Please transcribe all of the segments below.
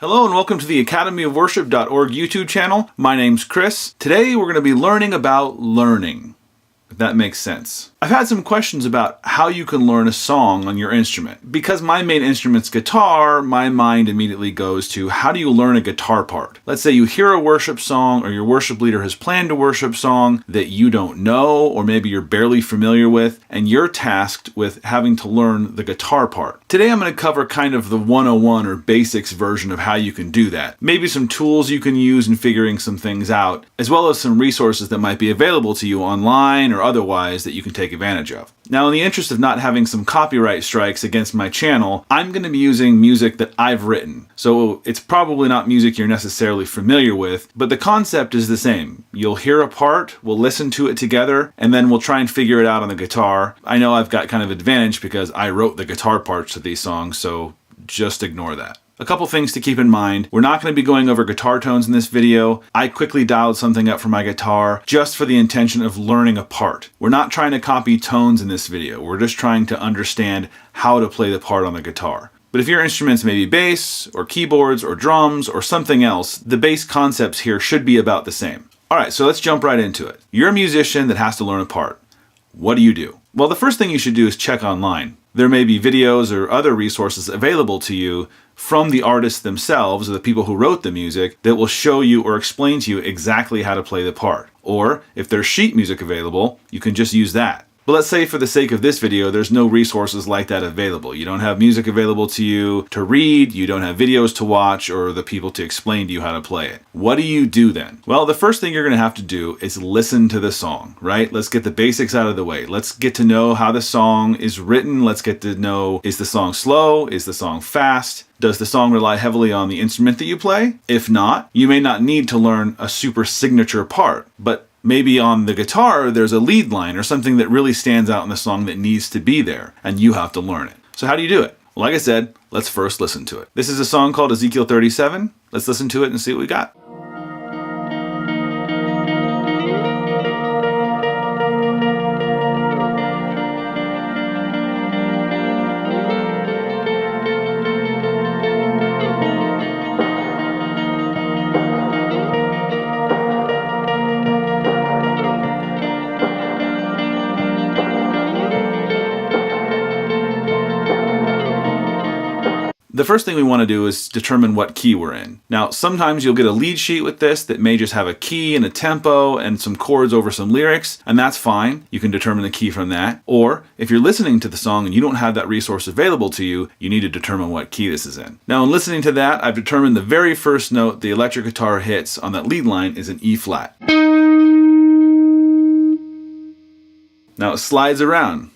Hello and welcome to the academyofworship.org YouTube channel. My name's Chris. Today we're going to be learning about learning, if that makes sense. I've had some questions about how you can learn a song on your instrument. Because my main instrument's guitar, my mind immediately goes to how do you learn a guitar part? Let's say you hear a worship song or your worship leader has planned a worship song that you don't know or maybe you're barely familiar with and you're tasked with having to learn the guitar part. Today I'm going to cover kind of the 101 or basics version of how you can do that. Maybe some tools you can use in figuring some things out, as well as some resources that might be available to you online or otherwise that you can take advantage of. Now, in the interest of not having some copyright strikes against my channel, I'm going to be using music that I've written. So it's probably not music you're necessarily familiar with, but the concept is the same. You'll hear a part, we'll listen to it together, and then we'll try and figure it out on the guitar. I know I've got kind of advantage because I wrote the guitar parts to these songs, so just ignore that. A couple things to keep in mind. We're not going to be going over guitar tones in this video. I quickly dialed something up for my guitar just for the intention of learning a part. We're not trying to copy tones in this video. We're just trying to understand how to play the part on the guitar. But if your instruments may be bass or keyboards or drums or something else, the base concepts here should be about the same. All right, so let's jump right into it. You're a musician that has to learn a part. What do? Well, the first thing you should do is check online. There may be videos or other resources available to you from the artists themselves or the people who wrote the music that will show you or explain to you exactly how to play the part. Or if there's sheet music available, you can just use that. But let's say for the sake of this video, there's no resources like that available. You don't have music available to you to read, you don't have videos to watch, or the people to explain to you how to play it. What do you do then? Well, the first thing you're going to have to do is listen to the song, right? Let's get the basics out of the way. Let's get to know how the song is written. Let's get to know, is the song slow? Is the song fast? Does the song rely heavily on the instrument that you play? If not, you may not need to learn a super signature part, but maybe on the guitar, there's a lead line or something that really stands out in the song that needs to be there, and you have to learn it. So how do you do it? Well, like I said, let's first listen to it. This is a song called Ezekiel 37. Let's listen to it and see what we got. The first thing we want to do is determine what key we're in. Now, sometimes you'll get a lead sheet with this that may just have a key and a tempo and some chords over some lyrics, and that's fine. You can determine the key from that. Or if you're listening to the song and you don't have that resource available to you, you need to determine what key this is in. Now, in listening to that, I've determined the very first note the electric guitar hits on that lead line is an E flat. Now it slides around.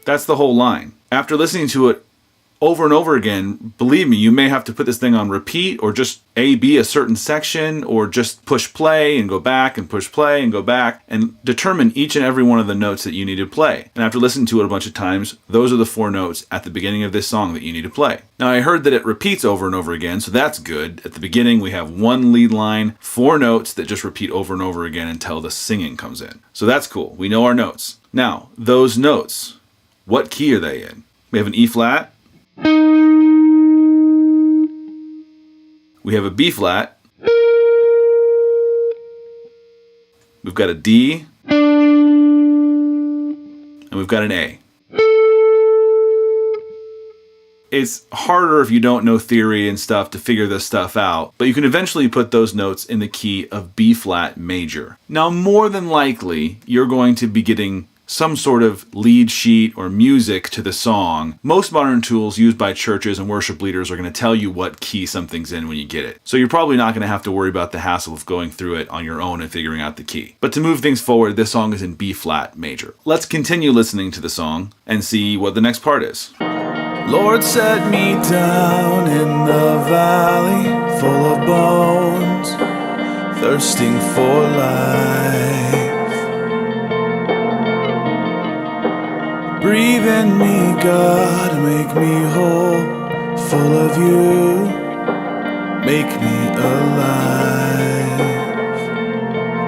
That's the whole line. After listening to it over and over again, believe me, you may have to put this thing on repeat or just A-B a certain section or just push play and go back and push play and go back and determine each and every one of the notes that you need to play. And after listening to it a bunch of times, those are the 4 notes at the beginning of this song that you need to play. Now, I heard that it repeats over and over again, so that's good. At the beginning, we have 1 lead line, 4 notes that just repeat over and over again until the singing comes in. So that's cool. We know our notes. Now, those notes, what key are they in? We have an E flat. We have a B flat. We've got a D. And we've got an A. It's harder if you don't know theory and stuff to figure this stuff out, but you can eventually put those notes in the key of B flat major. Now, more than likely, you're going to be getting some sort of lead sheet or music to the song. Most modern tools used by churches and worship leaders are going to tell you what key something's in when you get it. So you're probably not going to have to worry about the hassle of going through it on your own and figuring out the key. But to move things forward, this song is in B flat major. Let's continue listening to the song and see what the next part is. Lord, set me down in the valley full of bones, thirsting for life. Breathe in me, God, make me whole, full of you. Make me alive.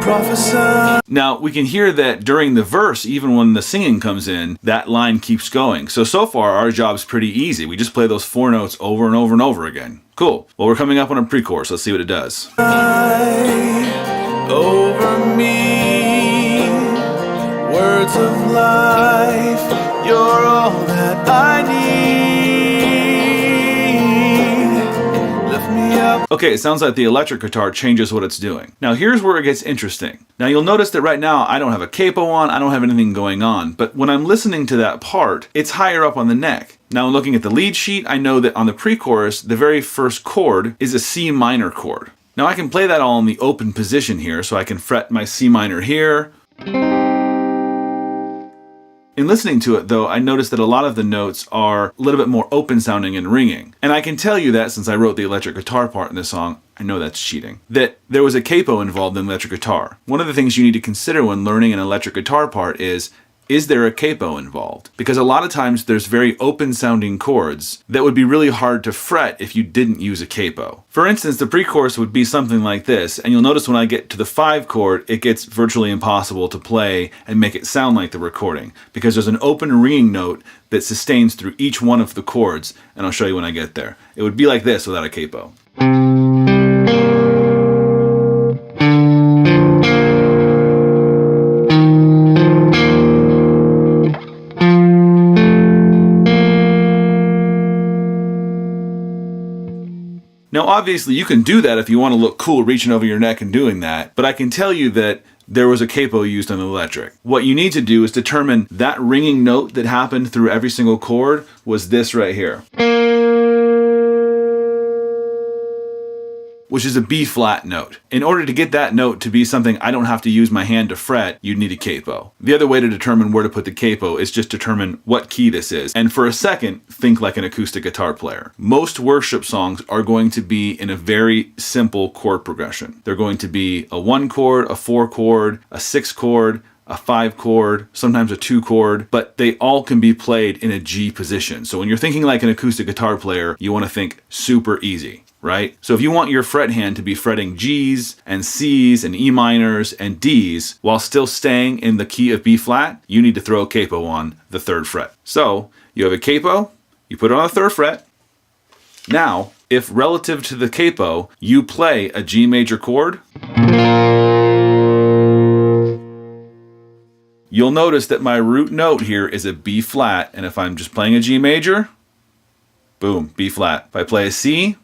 Prophesy. Now, we can hear that during the verse, even when the singing comes in, that line keeps going. So far, our job's pretty easy. We just play those 4 notes over and over and over again. Cool. Well, we're coming up on a pre-chorus. Let's see what it does. Over me, words of life, you're all that I need. Lift me up. Okay, it sounds like the electric guitar changes what it's doing. Now here's where it gets interesting. Now you'll notice that right now I don't have a capo on, I don't have anything going on, but when I'm listening to that part, it's higher up on the neck. Now looking at the lead sheet, I know that on the pre-chorus, the very first chord is a C minor chord. Now I can play that all in the open position here, so I can fret my C minor here. In listening to it though, I noticed that a lot of the notes are a little bit more open sounding and ringing. And I can tell you that since I wrote the electric guitar part in the song, I know that's cheating, that there was a capo involved in the electric guitar. One of the things you need to consider when learning an electric guitar part is there a capo involved? Because a lot of times there's very open sounding chords that would be really hard to fret if you didn't use a capo. For instance, the pre-chorus would be something like this, and you'll notice when I get to the 5 chord, it gets virtually impossible to play and make it sound like the recording, because there's an open ringing note that sustains through each one of the chords, and I'll show you when I get there. It would be like this without a capo. Now obviously you can do that if you want to look cool reaching over your neck and doing that, but I can tell you that there was a capo used on the electric. What you need to do is determine that ringing note that happened through every single chord was this right here, which is a B flat note. In order to get that note to be something I don't have to use my hand to fret, you'd need a capo. The other way to determine where to put the capo is just determine what key this is. And for a second, think like an acoustic guitar player. Most worship songs are going to be in a very simple chord progression. They're going to be a 1 chord, a 4 chord, a 6 chord, a 5 chord, sometimes a 2 chord, but they all can be played in a G position. So when you're thinking like an acoustic guitar player, you want to think super easy, right? So if you want your fret hand to be fretting G's and C's and E minors and D's while still staying in the key of B flat, you need to throw a capo on the 3rd fret. So you have a capo, you put it on the 3rd fret. Now, if relative to the capo, you play a G major chord, you'll notice that my root note here is a B flat, and if I'm just playing a G major, boom, B flat. If I play a C,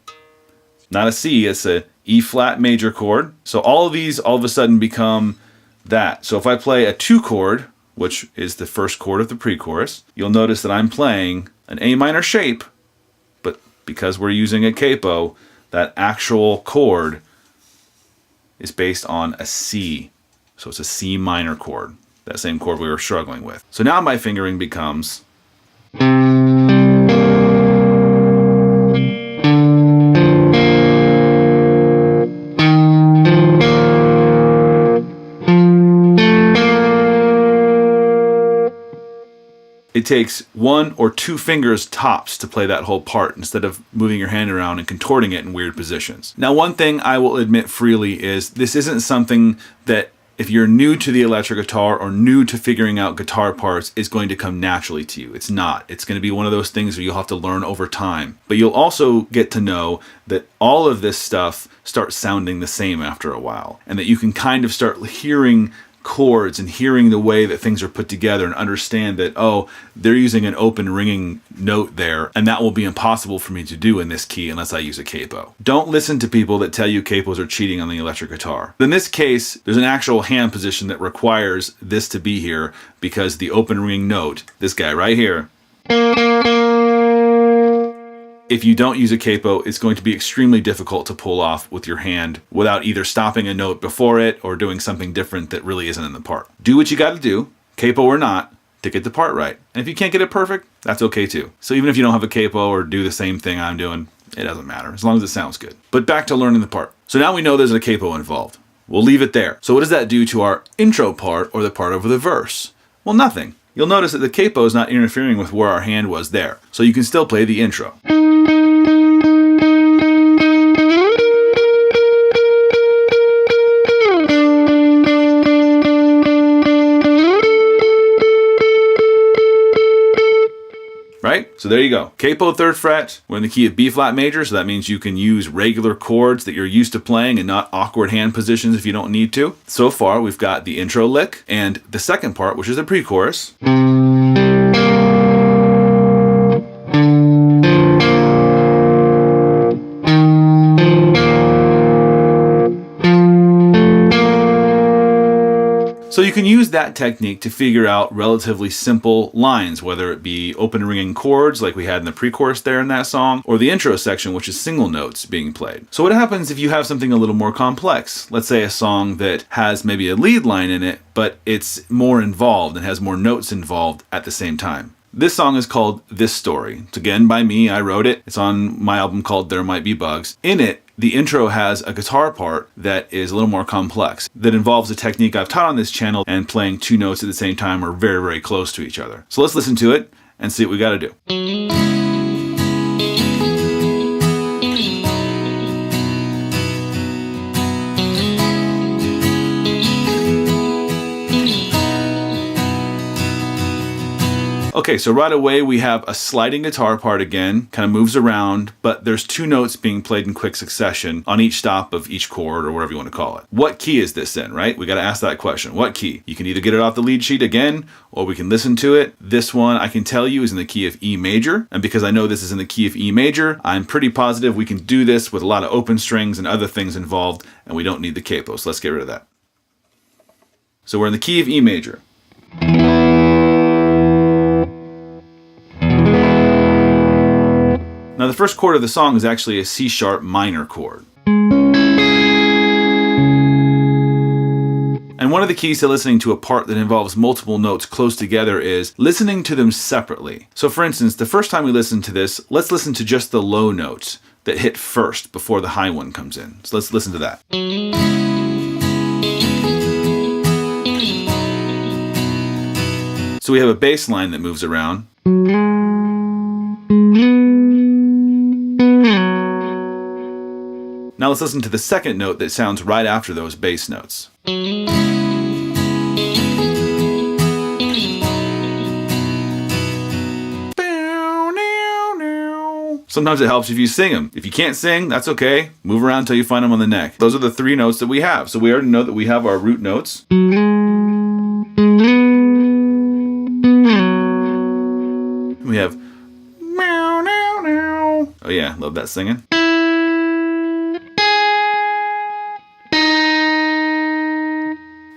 not a C, it's a E flat major chord. So all of these all of a sudden become that. So if I play a 2 chord, which is the first chord of the pre-chorus, you'll notice that I'm playing an A minor shape, but because we're using a capo, that actual chord is based on a C. So it's a C minor chord, that same chord we were struggling with. So now my fingering becomes it takes 1 or 2 fingers tops to play that whole part instead of moving your hand around and contorting it in weird positions. Now, one thing I will admit freely is this isn't something that if you're new to the electric guitar or new to figuring out guitar parts is going to come naturally to you. It's not. It's going to be one of those things where you'll have to learn over time. But you'll also get to know that all of this stuff starts sounding the same after a while, and that you can kind of start hearing chords and hearing the way that things are put together and understand that, oh, they're using an open ringing note there, and that will be impossible for me to do in this key unless I use a capo. Don't listen to people that tell you capos are cheating on the electric guitar. In this case, there's an actual hand position that requires this to be here because the open ringing note, this guy right here, if you don't use a capo, it's going to be extremely difficult to pull off with your hand without either stopping a note before it or doing something different that really isn't in the part. Do what you got to do, capo or not, to get the part right. And if you can't get it perfect, that's okay too. So even if you don't have a capo or do the same thing I'm doing, it doesn't matter as long as it sounds good. But back to learning the part. So now we know there's a capo involved. We'll leave it there. So what does that do to our intro part or the part over the verse? Well, nothing. You'll notice that the capo is not interfering with where our hand was there. So you can still play the intro. So there you go. Capo 3rd fret. We're in the key of B flat major, so that means you can use regular chords that you're used to playing and not awkward hand positions if you don't need to. So far, we've got the intro lick and the second part, which is the pre-chorus. So you can use that technique to figure out relatively simple lines, whether it be open ringing chords like we had in the pre-chorus there in that song, or the intro section, which is single notes being played. So what happens if you have something a little more complex? Let's say a song that has maybe a lead line in it, but it's more involved and has more notes involved at the same time. This song is called This Story. It's again by me, I wrote it. It's on my album called There Might Be Bugs. In it, the intro has a guitar part that is a little more complex, that involves a technique I've taught on this channel and playing two notes at the same time or very, very close to each other. So let's listen to it and see what we gotta do. Okay, so right away we have a sliding guitar part again, kind of moves around, but there's two notes being played in quick succession on each stop of each chord or whatever you want to call it. What key is this in, right? We got to ask that question. What key? You can either get it off the lead sheet again, or we can listen to it. This one I can tell you is in the key of E major, and because I know this is in the key of E major, I'm pretty positive we can do this with a lot of open strings and other things involved, and we don't need the capo, so let's get rid of that. So we're in the key of E major. Now the first chord of the song is actually a C sharp minor chord. And one of the keys to listening to a part that involves multiple notes close together is listening to them separately. So for instance, the first time we listen to this, let's listen to just the low notes that hit first before the high one comes in. So let's listen to that. So we have a bass line that moves around. Now let's listen to the second note that sounds right after those bass notes. Sometimes it helps if you sing them. If you can't sing, that's okay. Move around until you find them on the neck. Those are the three notes that we have. So we already know that we have our root notes. We have meow, meow, meow. Oh yeah, love that singing.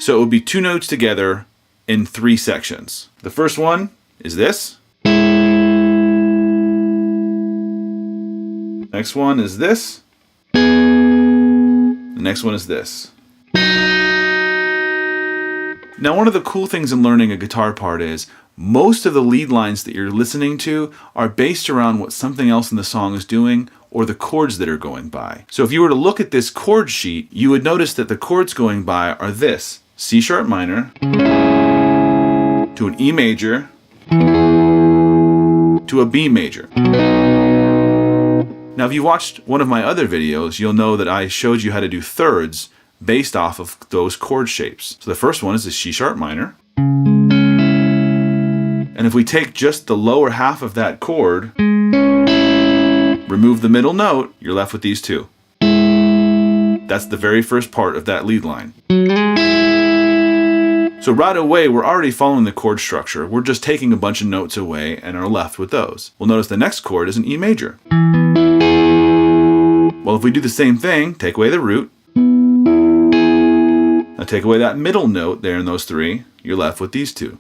So it would be two notes together in three sections. The first one is this. Next one is this. The next one is this. Now, one of the cool things in learning a guitar part is most of the lead lines that you're listening to are based around what something else in the song is doing or the chords that are going by. So if you were to look at this chord sheet, you would notice that the chords going by are this: C sharp minor to an E major to a B major. Now, if you watched one of my other videos, you'll know that I showed you how to do thirds based off of those chord shapes. So the first one is the C sharp minor. And if we take just the lower half of that chord, remove the middle note, you're left with these two. That's the very first part of that lead line. So right away, we're already following the chord structure. We're just taking a bunch of notes away and are left with those. Well, notice the next chord is an E major. Well, if we do the same thing, take away the root. Now take away that middle note there in those three, you're left with these two.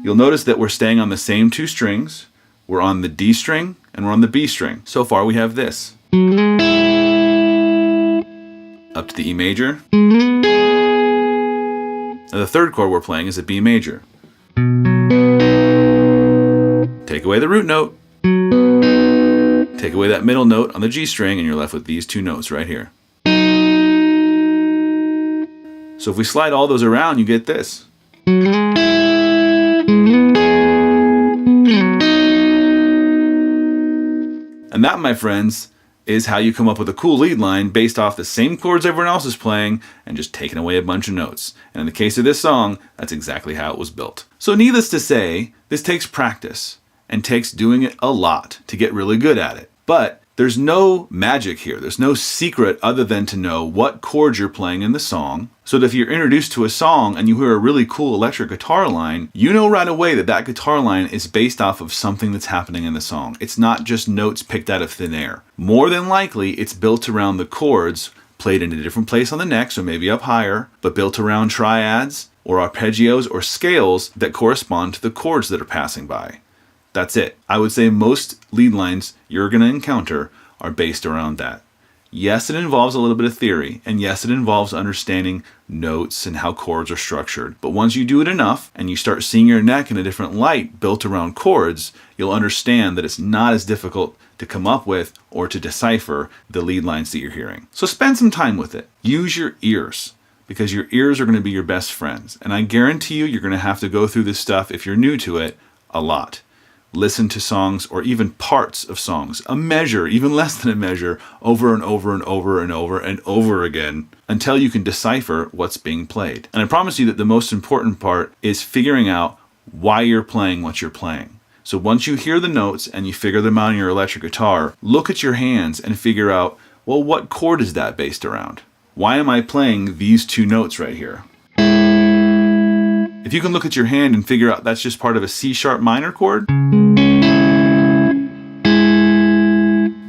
You'll notice that we're staying on the same two strings. We're on the D string and we're on the B string. So far we have this. Up to the E major. Now the third chord we're playing is a B major. Take away the root note. Take away that middle note on the G string and you're left with these two notes right here. So if we slide all those around, you get this. And that, my friends, is how you come up with a cool lead line based off the same chords everyone else is playing and just taking away a bunch of notes. And in the case of this song, that's exactly how it was built. So needless to say, this takes practice and takes doing it a lot to get really good at it. But there's no magic here. There's no secret other than to know what chords you're playing in the song, so that if you're introduced to a song and you hear a really cool electric guitar line, you know right away that that guitar line is based off of something that's happening in the song. It's not just notes picked out of thin air. More than likely, it's built around the chords played in a different place on the neck, so maybe up higher, but built around triads or arpeggios or scales that correspond to the chords that are passing by. That's it. I would say most lead lines you're going to encounter are based around that. Yes, it involves a little bit of theory, and yes, it involves understanding notes and how chords are structured. But once you do it enough and you start seeing your neck in a different light built around chords, you'll understand that it's not as difficult to come up with or to decipher the lead lines that you're hearing. So spend some time with it. Use your ears, because your ears are going to be your best friends. And I guarantee you're going to have to go through this stuff, if you're new to it, a lot. Listen to songs, or even parts of songs, a measure, even less than a measure, over and over and over and over and over again until you can decipher what's being played. And I promise you that the most important part is figuring out why you're playing what you're playing. So once you hear the notes and you figure them out on your electric guitar, look at your hands and figure out, well, what chord is that based around? Why am I playing these two notes right here? If you can look at your hand and figure out that's just part of a C sharp minor chord,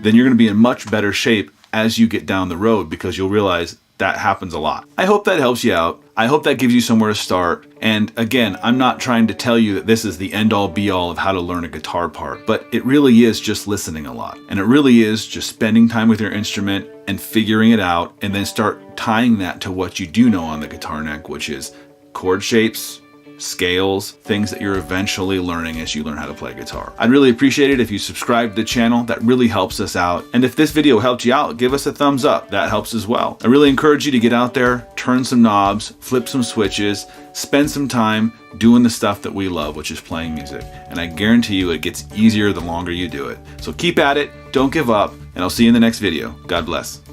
then you're going to be in much better shape as you get down the road, because you'll realize that happens a lot. I hope that helps you out. I hope that gives you somewhere to start. And again, I'm not trying to tell you that this is the end all be all of how to learn a guitar part, but it really is just listening a lot. And it really is just spending time with your instrument and figuring it out, and then start tying that to what you do know on the guitar neck, which is chord shapes, scales, things that you're eventually learning as you learn how to play guitar. I'd really appreciate it if you subscribe to the channel. That really helps us out. And if this video helped you out, give us a thumbs up. That helps as well. I really encourage you to get out there, turn some knobs, flip some switches, spend some time doing the stuff that we love, which is playing music. And I guarantee you it gets easier the longer you do it. So keep at it, don't give up, and I'll see you in the next video. God bless.